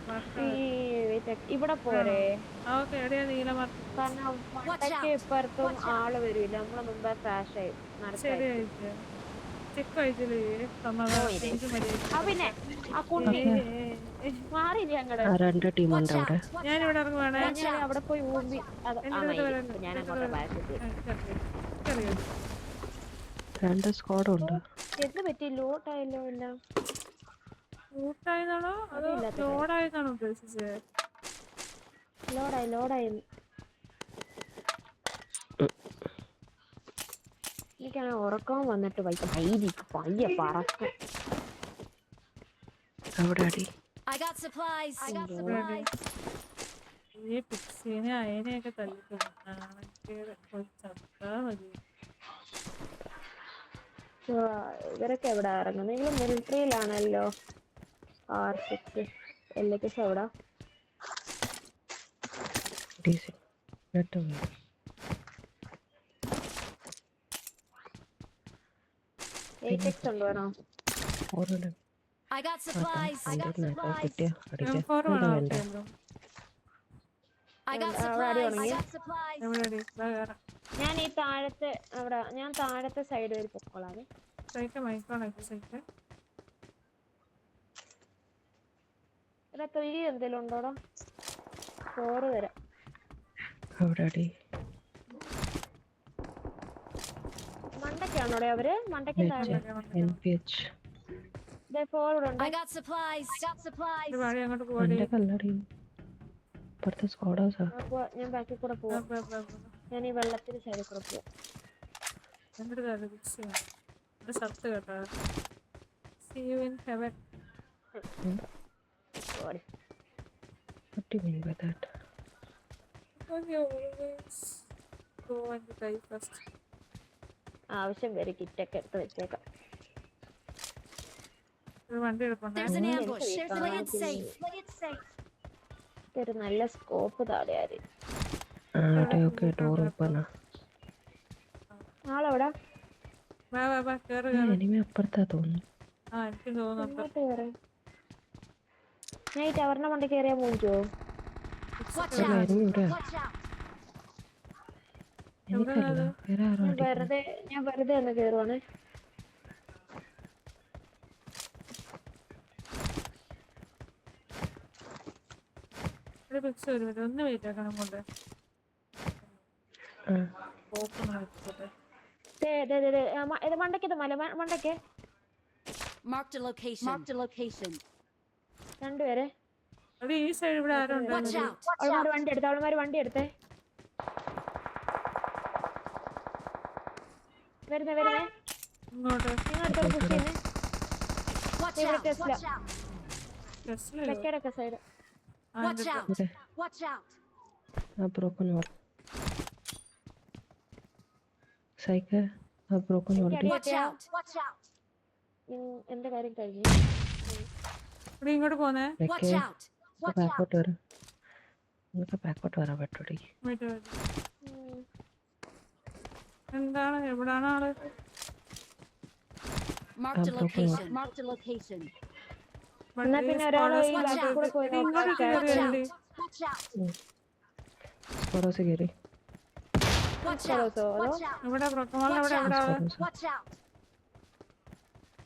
Mark ഈ ഇവിടെ ആണോ? പോരെ? ഓക്കെ, എവിടെയാ നീല മാർക്ക്? കാരണം മണ്ടയ്ക്ക് ഇപ്പുറത്തും ആള് വരില്ല. നമ്മളെ മുമ്പേ ക്രാഷ് ആയി നടക്കായിരിക്കും. ശരിയായിരിക്കും. ചെക്ക് അയച്ചില്ലേ? സമാധാനം. പോയില്ലേ എനിക്ക് മര്യാദയ്ക്ക് പിന്നെ കളിക്കാം. ആ ഏ, കുണ്ടി ഏ, ഏ. മാറിയില്ല ഞങ്ങള്. ആ രണ്ട് ടീമുണ്ട് അവിടെ. ഞാനിവിടെ ഇറങ്ങുവാണേ. ഞാൻ അവിടെ പോയി ഊമ്പി അത് എൻ്റെ ആ അടുത്ത് മയില്. വരല്ലേ, അപ്പൊ ഞാൻ എൻ്റെ അടുത്ത് അങ്ങോട്ടാ വരല്ലേ. പാരഷൂട്ട്. എനിക്കറിയാം. രണ്ട് സ്ക്വാഡുണ്ട്. എന്ത് പറ്റി? ലോട്ടായല്ലോ എല്ലാം. റൂട്ടായെന്നാണോ അതോ അതില്ലാത്ത കാര്യം. ലോഡായെന്നാണോ ഉദ്ദേശിച്ചത്? ലോടായി. എനിക്കാണ് ഉറക്കം വന്നിട്ട് പയ്യെ പറക്കും. അവിടെ അടി. ഈ പിക്സിനെ അയനെയൊക്കെ തല്ലിക്കൊന്നു നാണക്കേട് ചത്താ മതി. ഇവരൊക്കെ എവിടെ ഇറങ്ങുന്നത്? നിങ്ങൾ മിലിറ്ററിയിലാണല്ലോ. R6 LHS എവിടാ? ഡീസൽ നെറ്റ് പോയി. 8x ഉണ്ട് വേണോ? ഓരോട് കിട്ടിയ അടിക്കാം. M4 എന്താ വേണോ വേണ്ട? ആർക്കെങ്കിലും? അവിടെ അടി തുടങ്ങി. എവിടെയാടി? ദാ കേറാം. ഞാൻ താഴത്തെ സൈഡ് വരെ പൊക്കോളാണ്. Site മൈക്കോണൊക്കെ site. ഇവിടെ 3 എന്തെങ്കിലും ഉണ്ടോടാ? 4 തരാം. അവിടെ അടി. മണ്ടയ്ക്കാണോടെ അവര്? മണ്ടയ്ക്ക് താഴെ NPH 4 ഇവിടെ ഉണ്ട്. ഒരു വഴി അങ്ങോട്ട് പോവാടി. എൻ്റെ കല്ലടി. ഇപ്പുറത്തെ സ്ക്വാഡ് ഹൗസാ. ഞാൻ ബാക്കിൽ കൂടെ പോവാം. ഞാൻ ഈ വെള്ളത്തിന് സൈഡിൽ കൂടെ പോവാം. എൻ്റെ കാര്യം ഫിക്സ് ചെയ്യണം. എൻ്റെ ഷർട്ട് കേട്ടോ. See you in heaven. What do you mean by that? Because you always go and die first. ആവശ്യം വരെ കിറ്റൊക്കെ എടുത്ത് വെച്ചേക്കാം. ഒരു വണ്ടി എടുപ്പുണ്ടേ. ഒരു നല്ല സ്കോപ്പ് താഴെയാര്. അവിടെയൊക്കെ ഡോർ ഓപ്പണാ. ആളെവിടെ? വാ കേറ്. എനിമി അപ്പുറത്താ തോന്നുന്നു. എനിക്ക് തോന്നുന്നുണ്ട്. ഇങ്ങോട്ട് കേറ്. ഞാൻ ഈ ടവറിന്റെ മണ്ടി കയറിയാ മൂഞ്ചോ? എനിമി ഇവിടെ. എനിക്കല്ല, വേറെ ആരോ അടിക്കുന്നു. ഞാൻ വെറുതെ ഒന്ന് കേറുവാണ്. ഒരു പിക്സ് ഒരു മിനിറ്റ് ഒന്ന് വെയിറ്റ് ആക്കണം കൊണ്ട് മണ്ടയ്ക്ക് മണ്ടയ്ക്ക് രണ്ടുപേരെ ഈ സൈഡ് ഇവിടെ ആരും അവളുമാര് വണ്ടി എടുത്തേ. വരുന്നേ ഇങ്ങോട്ട് നിങ്ങളടുത്തോട് പുഷ് ചെയ്യുന്നേ. Side broken wall. Psycho, broken wall. എന്റെ കാര്യം കഴിഞ്ഞു. ഇവിടെ ഇങ്ങോട്ട് പോന്നേ. ബാക്കോട്ട് വരാം. നിങ്ങൾക്ക് ബാക്കോട്ട് വരാൻ പറ്റൂടി. എന്താണ് എവിടാണ് ആള്? എന്നാ പിന്നെ ഒരാള് ഈ ബാക്കിൽ കൂടെ പോയി ഇങ്ങോട്ട് കയറി. സ്ക്വാഡോസ് കയറി. ഇവിടെ ബ്രോക്കമാൾ എവിടെ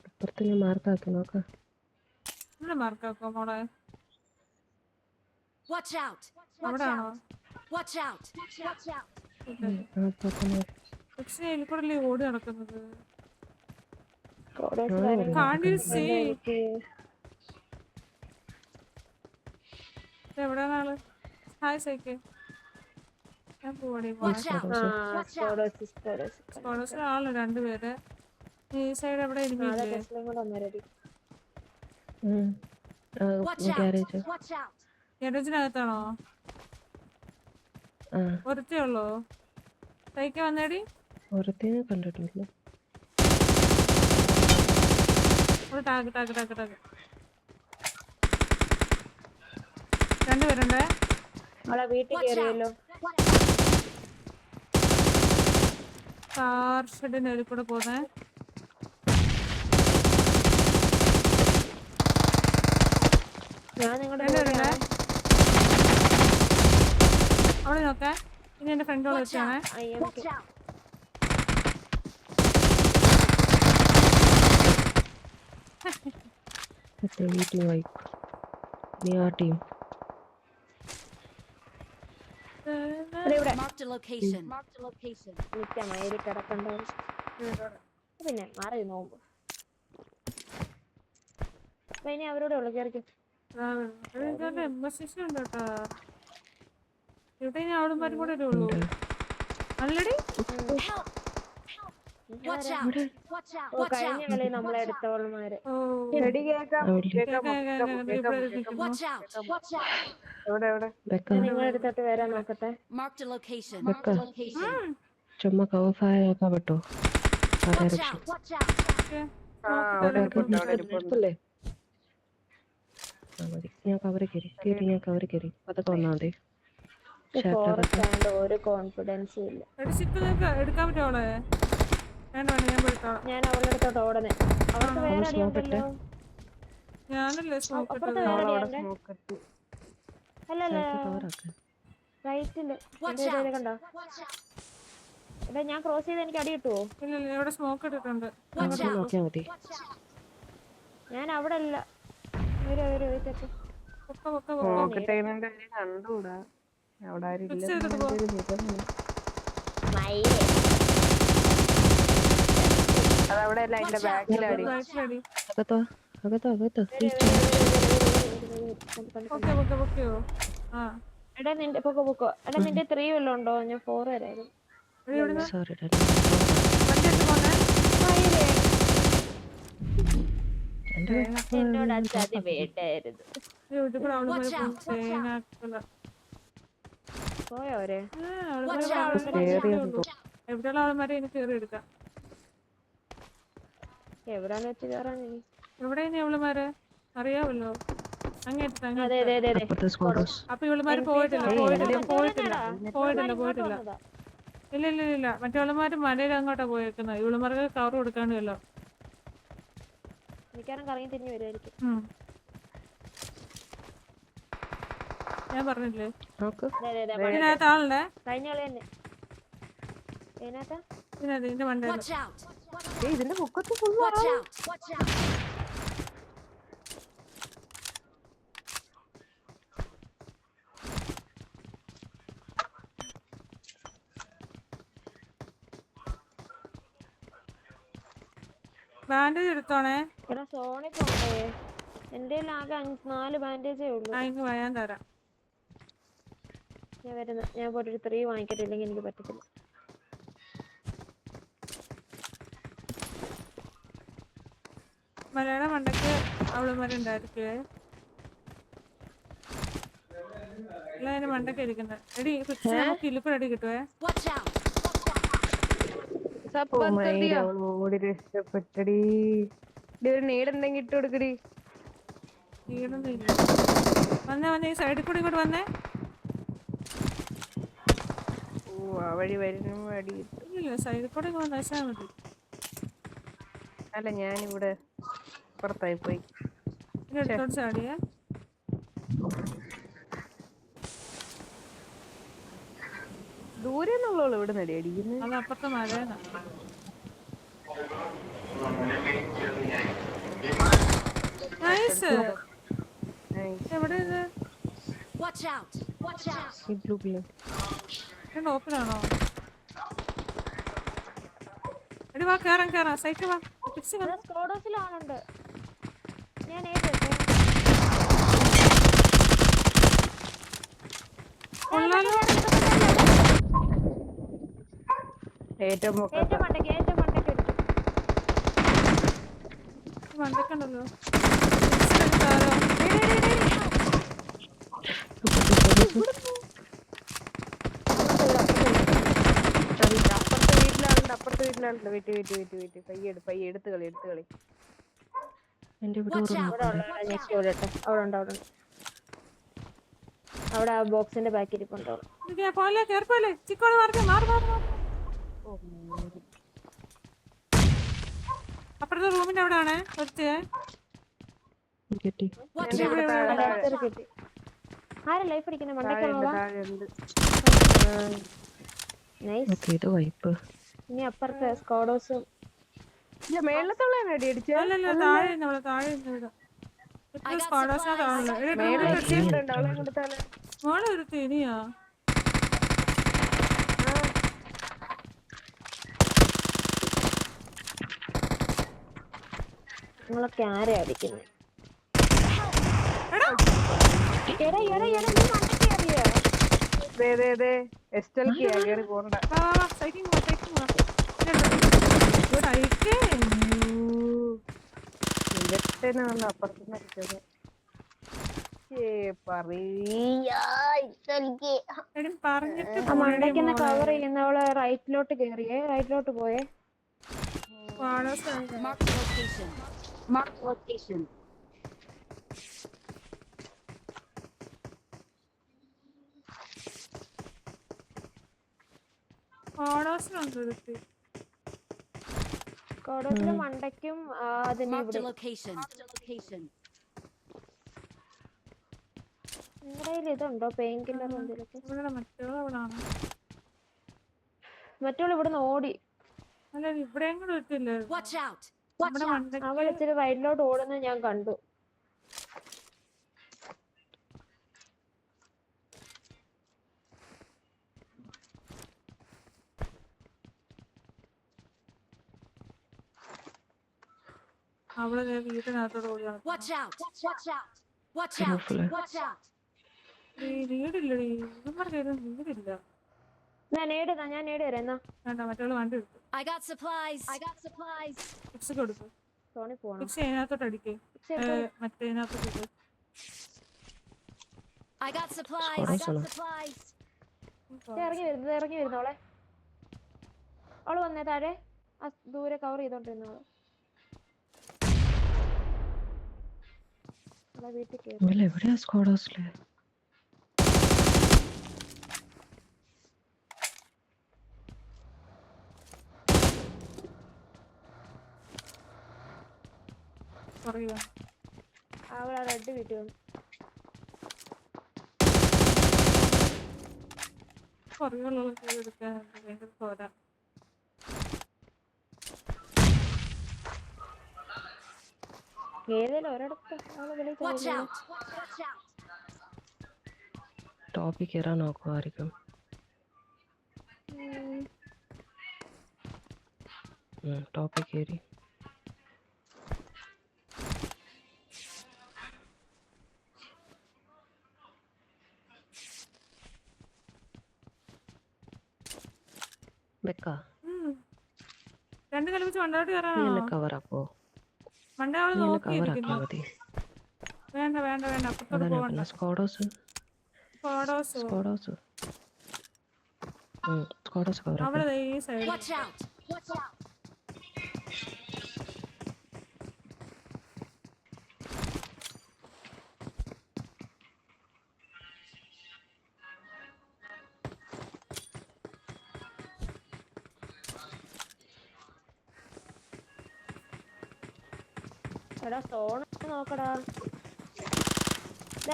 ഇപ്പുറത്ത് ഞാൻ മാർക്കാക്കി നോക്കാം. ഇവിടെ മാർക്കാക്കോ മോളെ? അവിടാണോ? പക്ഷേ എനിക്കൂടല്ലേ ഓടി നടക്കുന്നത്. എവിടെയാണ് ആള്? Hi psyche. ഞാൻ പോവാടി. ആള് രണ്ടുപേര്. ഈ സൈഡ് എവിടെ ഗാരേജിനകത്താണോ? ഒരുത്തേ ഉള്ളോ? സൈക്ക് വന്നേടി. ഒരുത്തേനെ കണ്ടിട്ടില്ല. രണ്ടുപേരുണ്ടേ. വീട്ടിൽ കയറിയല്ലോ. കാർ ഷെഡിന് കൂടെ പോന്നേ. ഞാൻ നിങ്ങളുടെ രണ്ടുപേരുണ്ട്. അവിടെ നോക്കേ. ഇനി എന്റെ ഫ്രണ്ടോട് വെച്ചാണേ. IMK. ഈ ടീം ആയി. നീ ആ ടീം. ഇവിടെ Marked a location. നിത്യമയിൽ കിടക്കണ്ടാവും. പിന്നെ മാറി നോമ്പ്. അപ്പൊ ഇനി അവരോടെ ഉള്ളു കയറിക്കും. എംബസിഷൻ ഉണ്ട് കേട്ടാ. ഇവിടെ ഇനി അവളുമാരും കൂടെ ഉള്ളൂ. അല്ലടി Watch out! ഓ കഴിഞ്ഞ കളി നമ്മളെ എടുത്തവളുമാര്. ചെടി കേക്കാം. Watch out! എവിടെ എവിടെ? നിങ്ങളെ അടുത്തോട്ട് വരാൻ നോക്കട്ടെ. Marked a location. ചുമ്മാ കവർ ഫയർ ആക്കാൻ പറ്റോ? ആ Watch ഡയറക്ഷൻ. out! അല്ലേ? മതി. ഞാൻ കവറ് കയറി. ഞാൻ കവറ് കയറി. അതൊക്കെ വന്നാ മതി. ഫോറസ്റ്റ് ആയതുകൊണ്ട് ഒരു കോൺഫിഡൻസും ഇല്ല. എടുക്കാൻ പറ്റുമോ അവളെ? വേണ്ട വേണ്ട ഞാൻ പോയിട്ടാ. ഞാൻ അവളുടെ അടുത്തോട്ട് ഓടണേ. അവർക്ക് വേറെ അടിയുണ്ടല്ലോ. ഞാനല്ലേ സ്മോക്ക് അപ്പുറത്ത് ഇട്ടത്. വേറെ അടിയുണ്ട്. അല്ലല്ല കവറാക്ക്. റൈറ്റില് കണ്ടോ? എടാ ഞാൻ ക്രോസ് ചെയ്ത് എനിക്ക് അടി കിട്ടുവോ? ഇല്ല ഇവിടെ സ്മോക്ക് ഇട്ടിട്ടുണ്ട്. നോക്കിയാ മതി. ഞാൻ അവിടെ അല്ല. നോക്കിട്ടേന്റെ കണ്ടൂടാ. അവിടെ ആരും ഇല്ല. അതവിടെ അല്ല അതിന്റെ ബാക്കിലടി. അകത്തോ അകത്തോ അകത്തോ. പൊക്കോ. ആ എടാ നിന്റെ പൊക്കോ. എടാ നിന്റെ 3 വല്ലതും ഉണ്ടോ? ഞാൻ 4 വരായിരുന്നു. സോറി എന്നോട് അച്ചാതി വേണ്ടായിരുന്നു. പോയോരെ എവിടെയുള്ള ആൾമാരെ എനിക്ക് കയറി എടുക്കാം. എവിടാന്ന് വെച്ച് കയറാൻ? എവിടെ ഇനി അവളുമാര് അറിയാമല്ലോ. അങ്ങേറ്റ അപ്പൊ ഇവളുമാര് പോയിട്ടില്ല. ഇല്ല മറ്റുള്ളമാര് മലയിൽ അങ്ങോട്ടാ പോയേക്കുന്നത്. ഇവളുമാർക്ക് കവർ കൊടുക്കാണ്ടല്ലോ. മിക്കവാറും കറങ്ങി തിരിഞ്ഞു വരുമായിരിക്കും. ഞാൻ പറഞ്ഞില്ലേ ഇതിനകത്ത് ആളുടെ കഴിഞ്ഞ കളി തന്നെ. ഇതിനകത്ത് ഇതിന്റെ മണ്ടയിൽ Watch out! ഇതിന്റെ പൊക്കത്ത് Watch out! ബാൻഡേജ് എടുത്തോണേ. എടാ സോണി പോണ്ടേ? എന്റെ ആകെ 4 ബാൻഡേജേ ഉള്ളൂ. ഞാൻ തരാം. ഞാൻ വരുന്ന. ഞാൻ പോയിട്ട് ഒരു 3 വാങ്ങിക്കട്ടെ, ഇല്ലെങ്കിൽ എനിക്ക് പറ്റത്തില്ല. മലയാള മണ്ടക്ക് അവളുമാരുണ്ടായിരിക്കുവേ. അല്ല അതിന് മണ്ടക്ക് ഇരിക്കുന്നത്. എടി നമുക്ക് ഇല്ലിപ്പടി കിട്ടുവേ. Watch out! ഓടി രക്ഷപ്പെട്ടടി. ഒരു നീടുണ്ടെങ്കിൽ ഇട്ട് കൊടുക്കടി. വന്നേ ഈ സൈഡിൽ കൂടി ഇങ്ങോട്ട് വന്നേ. ഓ ആ വഴി വരുന്നു അടി. ഇല്ല സൈഡിൽ കൂടി ഇങ്ങോട്ട് നശാ മതി. അല്ല ഞാനിവിടെ പുറത്തായി പോയി. എടുത്തോട്ട് ചാടിയേ. ദൂരെ നിന്നുള്ളൂ ഇവിടെ നടി അടിക്കുന്നത്. അത് അപ്പുറത്തെ മലയാണ്. എവിടെ ഇത്? Watch out! ഓപ്പണാണോ? എടി വാ കേറാം സൈക്കിൾ വാ. സ്കോഡോസിൽ ആളുണ്ട്. ഞാൻ ഏറ്റിട്ടെ. ഏറ്റവും മണ്ടയ്ക്ക് അടിച്ചു. മണ്ടക്കുണ്ടല്ലോ. അപ്പുറത്തെ വീട്ടിലാളുണ്ട്. വീട്ടിൽ പയ്യെ എടുത്ത് കളി. അവിടെ ആ ബോക്സിന്റെ ബാക്കിൽ ഇരിപ്പുണ്ടോ? പോലെ ചിക്കോള് മാറി. അപ്പുറത്തെ റൂമിന്റെ അവിടെ ആണ്. കിട്ടി. Watch ഇവിടെ out! താഴെ താഴെ ലെഫ്റ്റ് കിട്ടി. ആരാ ലൈഫ് അടിക്കുന്നത്? താഴെ ഉണ്ട്, മണ്ടയ്ക്കുള്ള താഴെ ഉണ്ട്. നൈസ്. ഓക്കെ, ഇത് വൈപ്പ്. ഇനി അപ്പുറത്തെ സ്കോഡോസും ഇല്ല, മേളത്തുള്ളതാണ് അടി അടിച്ചേ. അല്ലല്ല താഴെ നിന്ന് ഇവിടെ താഴെ നിന്ന് ഇവിടെ I got സ്കോഡോസിനകത്താണല്ലോ. supplies. മേളിൽ ആ, ഒരു team ഇനി ഉണ്ട്, അവളെ കൊടുത്താലോ? മോളെ ഒരു തിനിയാ നിങ്ങളൊക്കെ ആരെയാ അടിക്കുന്നത്? എടാ എടാ എടാ നീ മണ്ടയ്ക്ക് അറിയോ? ദേ ദേ ദേ എസ്റ്റൽക്കിയാ കേറി പോണ്ട. സൈക്കിങ് സൈക്കേ ഇവറ്റനെ വന്ന് അപ്പുറത്തുനിന്ന് അടിച്ചത്. എടി പറഞ്ഞിട്ട് ആ മണ്ടയ്ക്കുന്ന കവർ ചെയ്യുന്നവള് റൈറ്റിലോട്ട് കേറിയേ, റൈറ്റിലോട്ട് പോയേ. Mark the location. Mark the location. സ്കോഡോസിനുണ്ട് ഒരുത്തി. സ്കോഡോസിലെ മണ്ടയ്ക്കും അതിന് Mark the ഇവിടെ. location. Mark the location. നിങ്ങളുടെ കയ്യിൽ ഇതുണ്ടോ പെയിൻ കില്ലർ എന്തെങ്കിലുമൊക്കെ? ഇവിടെ മറ്റോ അവിടാണ്. മറ്റുള്ള ഇവിടുന്ന് ഓടി. അല്ല ഇവിടെയും കൂടെ ഒരുത്തില്ലേ Watch out! Watch നമ്മുടെ out! മണ്ടയ്ക്ക്. അവൾ ഇച്ചിരി റൈറ്റിലോട്ട് ഓടുന്നത് ഞാൻ കണ്ടു. അവള് വീട്ടിനകത്തോട് ഓടിയാണ്. Watch out! Watch out! Watch out! Careful. Watch out! വീടില്ലടി ഇവന്മാർ കയറുന്ന വീടില്ല. ഞാൻ നേടി തരാം എന്നാ. വേണ്ട മറ്റുള്ള വണ്ടി എടുത്തു. I got supplies. I got supplies. Fix കൊടുത്തു. സോണി പോണം. ഫിക്സ് അതിനകത്തോട്ട് അടിക്കേ. മറ്റേതിനകത്തോട്ട് ഇട്. I got supplies. I got supplies. ഇറങ്ങി വരുന്നോളെ. അവള് വന്നേ താഴെ ആ ദൂരെ കവർ ചെയ്തോണ്ടിരുന്നോളെ. വീട്ടിൽ കേറി. ഇവല്ല എവിടെയാ സ്കോഡോസില്? പറയാ അവളാ റെഡ് വീട്ടിൽ വന്നു. കുറയുള്ള എടുക്കാൻ ഭയങ്കര പോരാ. ഏതേലും ഒരിടത്ത് അവള് Watch വിളിച്ചു. out! Watch out! ടോപ്പിൽ കയറാൻ നോക്കുമായിരിക്കും. ടോപ്പിൽ കയറി. വെക്കാ രണ്ട് കളിപ്പിച്ച് മണ്ടോട്ട് നീ കയറാണോ? എന്നെ കവറാക്കോ? മണ്ടേ അവള് നീ എന്നെ നോക്കിയിരിക്കുന്നു. കവറാക്കിയാ മതി. വേണ്ട വേണ്ട വേണ്ട അപ്പുറത്തോട്ട് അതാണ് പോകണ്ട. പറഞ്ഞത്. സ്കോഡോസ് സ്കോഡോസ് കവറാക്കോ? അവിടെ ദേ ഈ side. Watch out! Watch out! എടാ സോണ നോക്കടാ.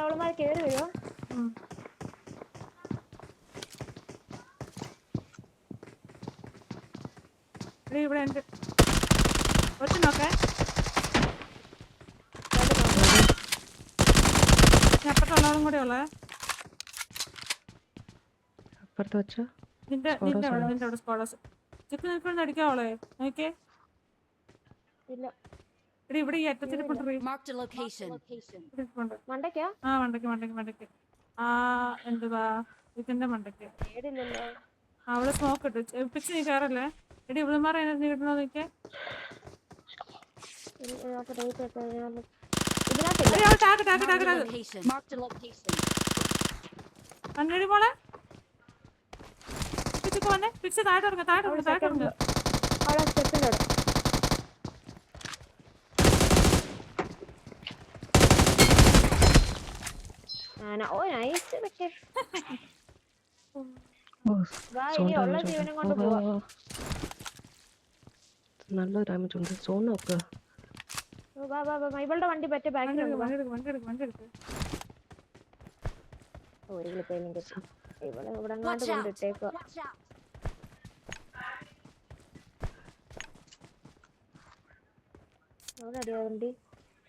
അവളുമാര് കേറി വരുവോ? ഇവിടെ ഉണ്ട്. ഒറ്റ നോക്കേ. അപ്പുറത്തുള്ളതും കൂടെ ഉള്ളേ. അപ്പുറത്ത് വെച്ചോ. നിന്റെ അവിടെ സ്കോഡോസ് ചിപ്പ് നിൽക്കൊണ്ട് അടിക്കാവളെ നോക്കേ. ഇല്ല. എടി ഇവിടെ ഈ അറ്റത്തിരിപ്പുണ്ട്. Mark the location. മണ്ടയ്ക്കാ? ആ മണ്ടയ്ക്ക് ആ എന്തുവാ ഇതിന്റെ മണ്ടയ്ക്ക്. ഏടില്ലല്ലോ. അവള് സ്മോക്ക് ഇട്ടു. പിച്ച് നീ കയറല്ലേ. എടി ഇവിടുമാർ അതിനകത്ത് നീ കിട്ടണോ നോക്കിയേ. Location. Mark the location. അങ്ങടി പോളെ പിച്ചൊക്കെ വന്നേ. പിച്ച് താഴെ ഇറങ്ങ. അവളെ സ്റ്റെപ്പിന്റെ അവിടെ. ഓ നൈസ്. ഇതൊക്കെ ഇനി ഉള്ള ജീവനം കൊണ്ട് പോവാ. നല്ല ഡാമേജ് ഉണ്ട്. സോൺ നോക്കുക. ഓ, വാ വാ വാ ഇവളുടെ വണ്ടി പറ്റ ബാക്കിലുണ്ട്. വണ്ടി എടുക്ക്. ഒരു കിളിപ്പേലും കിട്ടി. ഇവളെ ഇവിടെ അങ്ങോട്ട് Watch out! കൊണ്ടിട്ടേക്കുക. Watch out! അവിടെ അടിയാ വണ്ടി.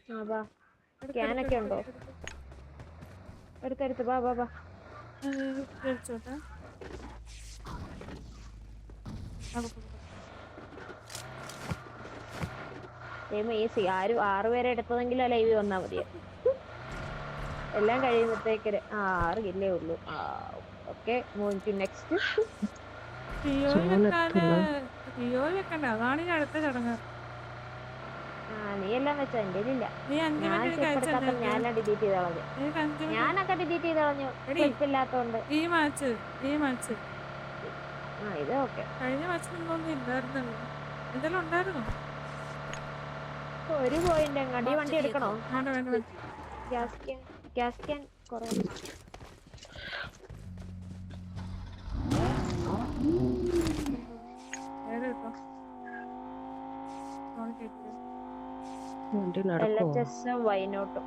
ആ വാ. ക്യാനൊക്കെ ഉണ്ടോ? എടുത്തെടുത്ത് വാ വാ വാ. കഴിച്ചോട്ടെ. ഈസി. ആരും 6 പേരെ എടുത്തതെങ്കിലും ലൈവ് വന്നാ മതിയാ. എല്ലാം കഴിയുമ്പത്തേക്ക് 6 കില്ലേ ഉള്ളൂ. Okay, move next. റിയോ വെക്കണ്ട, അതാണ് ഈ അടുത്ത ചടങ്ങ്. നീ എല്ലാം വെച്ചോ, എന്റെ ഇല്ല. നീ 5 ഞാൻ മിനിറ്റ് ചെപ്പെടുക്കാത്ത ഞാനെല്ലാം ഡിലീറ്റ് ചെയ്ത് കളഞ്ഞു. ഞാനൊക്കെ ഡിലീറ്റ് ചെയ്ത് കളഞ്ഞു, ക്ലിപ്പില്ലാത്തോണ്ട്. ഈ മാച്ച് ഇത് ഓക്കെ. കഴിഞ്ഞ മാച്ചിലൊന്നും ഇല്ലായിരുന്നല്ലോ. എന്തെല്ലാം ഉണ്ടായിരുന്നോ? ഒരു പോയിന്റ് അങ്ങാടി. വണ്ടി എടുക്കണോ? വേണ്ട. ഗ്യാസ് ക്യാൻ കുറവ്. LHS വൈനോട്ടും.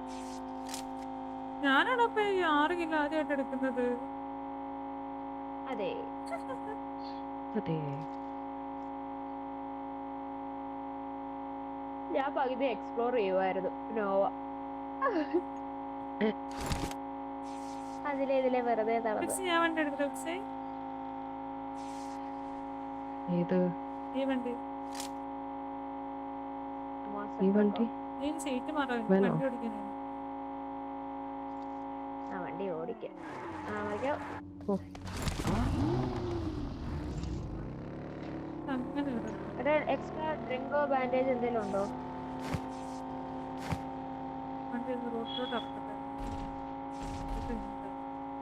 ഞാനാണ് അപ്പൊ ഈ 6 കിലോ ആദ്യമായിട്ട് എടുക്കുന്നത്. അതെ, ഞാൻ പകുതി എക്സ്പ്ലോർ ചെയ്യുമായിരുന്നു. നോവ അതിലെ വെറുതെ നടന്നു. ഞാൻ വണ്ടി എടുക്കുന്നത്. ഈ വണ്ടി നീ സീറ്റ് മാറാൻ വണ്ടി ഓടിക്കാനാണ്. വണ്ടി ഓടിക്കാൻ എക്സ്ട്രാ ഡ്രിങ്കോ ബാൻഡേജ് എന്തെങ്കിലും ഉണ്ടോ?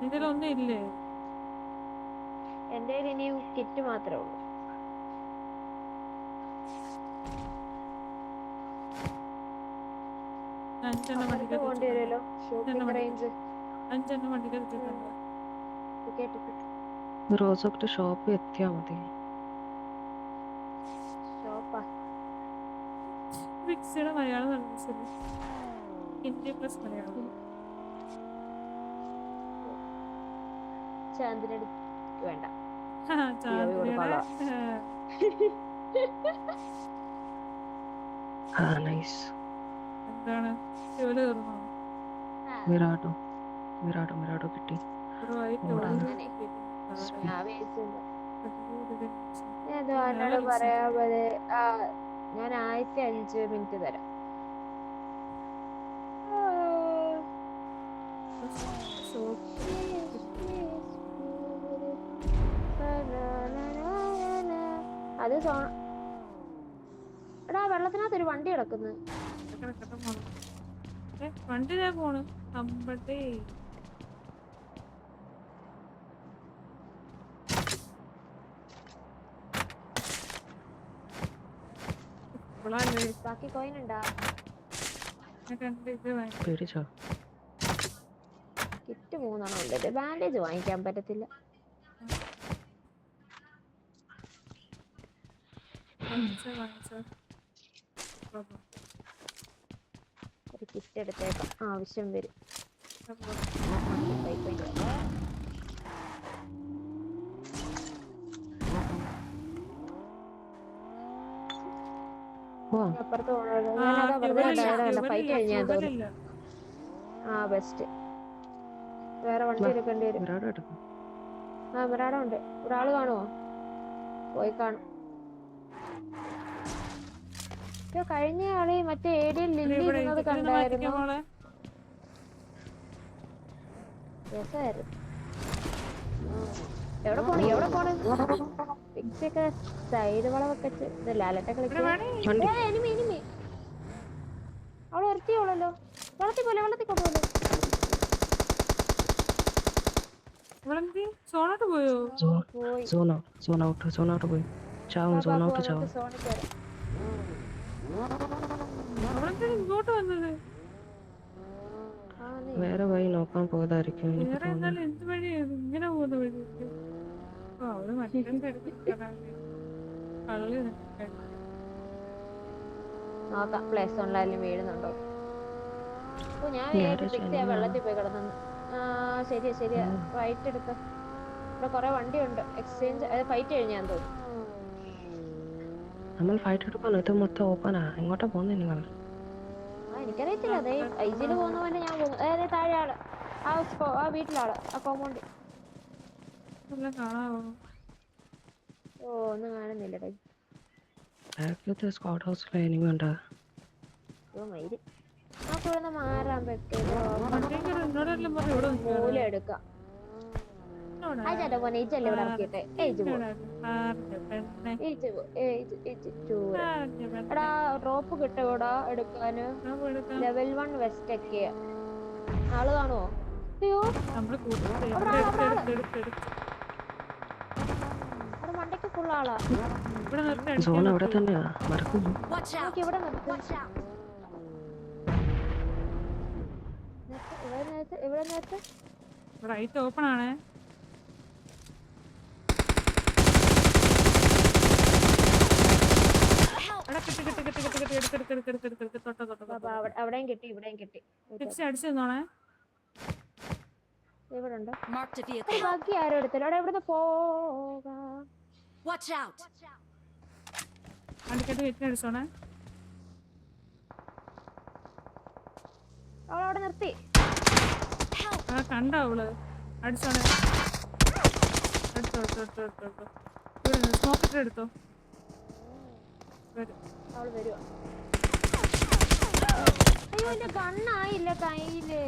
ഇതിലൊന്നും ഇല്ലേ? എന്റെ ഇനി കിറ്റ് മാത്രമേ ഉള്ളൂ. പോണ്ടി വരുമല്ലോ. റോസൊക്കെ ഷോപ്പ് എത്തിയാ മതി. മലയാളം ഹിന്ദി പ്ലസ് മലയാളം. ചാന്ദിനടി വേണ്ട. എന്താണ് ജോലി തീർന്നോ? മിറാഡോ കിട്ടി. എന്നോട് പറയാ പോലെ ഞാൻ 1005 മിനിറ്റ് തരാം. അത് എടാ, വെള്ളത്തിനകത്ത് ഒരു വണ്ടി കിടക്കുന്നു. വണ്ടി പോണ് അമ്പട്ടേ. ബാക്കി കോയിൻ ഉണ്ടാ? കിറ്റ് 3 ഉണ്ട്. ബാൻഡേജ് വാങ്ങിക്കാൻ പറ്റത്തില്ല. ഒരു കിറ്റ് എടുത്തേക്കാം, ആവശ്യം വരും. അപ്പുറത്ത് ഫൈറ്റ് കഴിഞ്ഞാൽ തോന്നുന്നു. ബെസ്റ്റ്. വേറെ വണ്ടി എടുക്കേണ്ടി വരും. മിറാഡോ ഉണ്ട്. ഒരാള് കാണുമോ? പോയി കാണും. കഴിഞ്ഞ ആള് മറ്റേ ഏരിയയിൽ ലില്ലി ഇരുന്നത് കണ്ടായിരുന്നു. രസമായിരുന്നു. എവിടെ പോണ്? പിക്സൊക്കെ സൈഡ് വളവൊക്കെ ലാലട്ടെ കളിക്കാൻ. അവള് ഉറത്തിയോളല്ലോ. വെള്ളത്തിൽ കൊണ്ടുപോലെ. സോണോട്ട് പോയോ? സോണോട്ട് പോയി. ഇങ്ങോട്ട് വന്നത് വേറെ വഴി നോക്കാൻ പോയതായിരിക്കും. എന്ത് വഴിയാണ് ഇങ്ങനെ പോകുന്ന വഴി? അവള് മറ്റേ നോക്കാം പ്ലേസ് ഓണിലായാലും വീഴുന്നുണ്ടോ. ഓ ഞാൻ വിചാരിച്ചു ഫിക്സ് ചെയ്യാൻ വെള്ളത്തിൽ പോയി കിടന്നു. ആ ശരിയാ ശരിയാ. റൈറ്റ് എടുക്ക. ഇവിടെ കൊറേ വണ്ടിയുണ്ട്. എക്സ്ചേഞ്ച് ഫൈറ്റ് കഴിഞ്ഞാന്ന് തോന്നുന്നു. നമ്മൾ ഫൈറ്റ് എടുക്കാനോ? ഇത് മൊത്തം ഓപ്പണാ. എങ്ങോട്ടാ പോകുന്നത് നിങ്ങൾ? ആ എനിക്കറിയത്തില്ല. അതെ ഐജിയില് പോകുന്ന പോലെ ഞാൻ പോകുന്നു. അതായത് താഴെ ആള് ആ വീട്ടിലാള് ആ കോമ്പൗണ്ട്. എല്ലാം കാണാവോ? ഓ ഒന്നും കാണുന്നില്ലടേ. ബാക്കിലത്തെ സ്ക്വാഡ് ഹൗസിലെ എനിമി ഉണ്ടാ. ഓ മയില് നമുക്ക് ഇവിടെ നിന്ന് മാറാൻ പറ്റുമോ? വണ്ടിയിൽ എന്നോടെല്ലാം പറഞ്ഞു ഇവിടെ മൂല എടുക്കാം. ആ ചേട്ടാ പോനെ ഈച്ചല്ലേ ഇവിടെ ഇറക്കിട്ടെ. ഏജ് പോ എടാ ഡ്രോപ്പ് കിട്ടൂടാ എടുക്കാന്. ലെവൽ 1 വെസ്റ്റ് ഒക്കെ ആള് കാണുവോ? അയ്യോ അവിടെ മണ്ടയ്ക്ക് ഫുൾ ആളാ. സോൺ അവിടെ തന്നെയാ. മറക്കുന്നു. Watch out! നമുക്ക് ഇവിടെ നിർത്തി. Watch out! ഇവിടെ നേരത്തെ റൈറ്റ് ഓപ്പൺ ആണേ. അവിടെയും കിട്ടി ഇവിടെയും കിട്ടി. അടിച്ചു തന്നോണേ. ഇവിടെ ഉണ്ട്. Marked a vehicle. ബാക്കി ആരും എടുത്തില്ല. അവിടെ ഇവിടുന്ന് പോകാം. Watch out! വണ്ടിക്കട്ട് വെറ്റിന് അടിച്ചോണേ. അവളവിടെ നിർത്തി. ആ കണ്ട അവള് അടിച്ചോണേ. എടുത്തോ സ്മോക്കിട്ട് എടുത്തോ. അവള് വരുവാ. അയ്യോ എന്റെ കണ്ണായില്ല കയ്യില്.